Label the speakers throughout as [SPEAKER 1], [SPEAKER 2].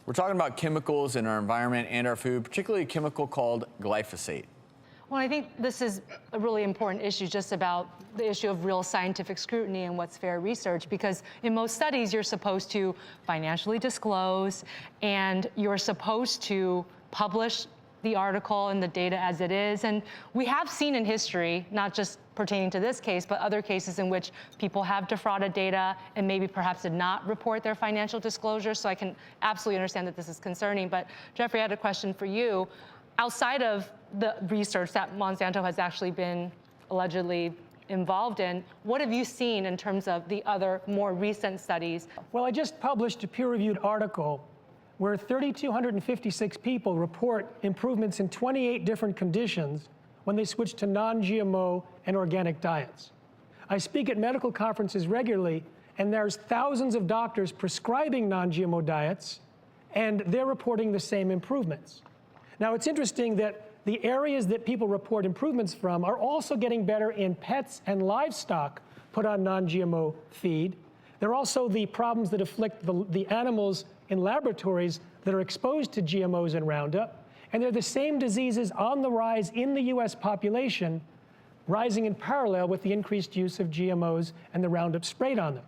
[SPEAKER 1] We're talking about chemicals in our environment and our food, particularly a chemical called glyphosate.
[SPEAKER 2] Well, I think this is a really important issue, just about the issue of real scientific scrutiny and what's fair research, because in most studies, you're supposed to financially disclose, and you're supposed to publish the article and the data as it is. And we have seen in history, not just pertaining to this case, but other cases in which people have defrauded data and maybe perhaps did not report their financial disclosure. So I can absolutely understand that this is concerning. But Jeffrey, I had a question for you. Outside of the research that Monsanto has actually been allegedly involved in, what have you seen in terms of the other more recent studies?
[SPEAKER 3] Well, I just published a peer-reviewed article where 3,256 people report improvements in 28 different conditions when they switch to non-GMO and organic diets. I speak at medical conferences regularly, and there's thousands of doctors prescribing non-GMO diets, and they're reporting the same improvements. Now, it's interesting that the areas that people report improvements from are also getting better in pets and livestock put on non-GMO feed. There are also the problems that afflict the animals in laboratories that are exposed to GMOs and Roundup. And they're the same diseases on the rise in the US population, rising in parallel with the increased use of GMOs and the Roundup sprayed on them.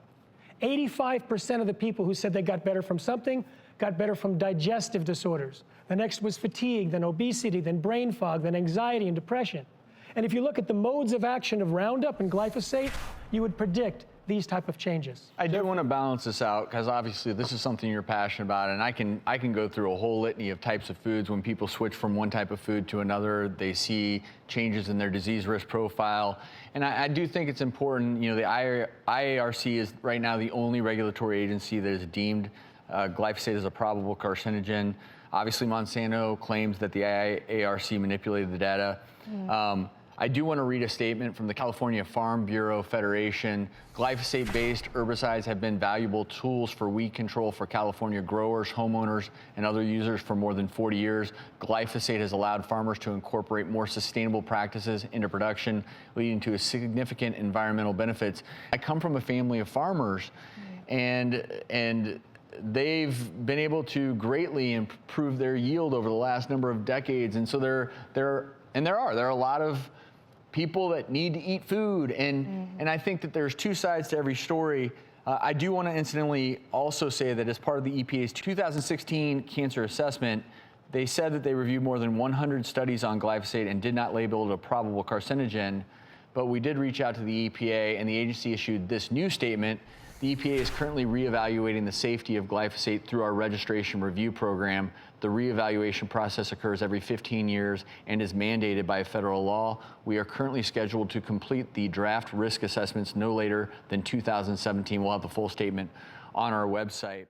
[SPEAKER 3] 85% of the people who said they got better from something got better from digestive disorders. The next was fatigue, then obesity, then brain fog, then anxiety and depression. And if you look at the modes of action of Roundup and glyphosate, you would predict these type of changes.
[SPEAKER 1] I do want to balance this out, because obviously this is something you're passionate about, and I can go through a whole litany of types of foods. When people switch from one type of food to another, they see changes in their disease risk profile. And I do think it's important, you know, the IARC is right now the only regulatory agency that has deemed glyphosate as a probable carcinogen. Obviously, Monsanto claims that the IARC manipulated the data. I do want to read a statement from the California Farm Bureau Federation. Glyphosate-based herbicides have been valuable tools for weed control for California growers, homeowners, and other users for more than 40 years. Glyphosate has allowed farmers to incorporate more sustainable practices into production, leading to significant environmental benefits. I come from a family of farmers, and they've been able to greatly improve their yield over the last number of decades. And so there are a lot of people that need to eat food. And I think that there's two sides to every story. I do want to incidentally also say that as part of the EPA's 2016 cancer assessment, they said that they reviewed more than 100 studies on glyphosate and did not label it a probable carcinogen. But we did reach out to the EPA, and the agency issued this new statement. The EPA is currently reevaluating the safety of glyphosate through our registration review program. The reevaluation process occurs every 15 years and is mandated by federal law. We are currently scheduled to complete the draft risk assessments no later than 2017. We'll have the full statement on our website.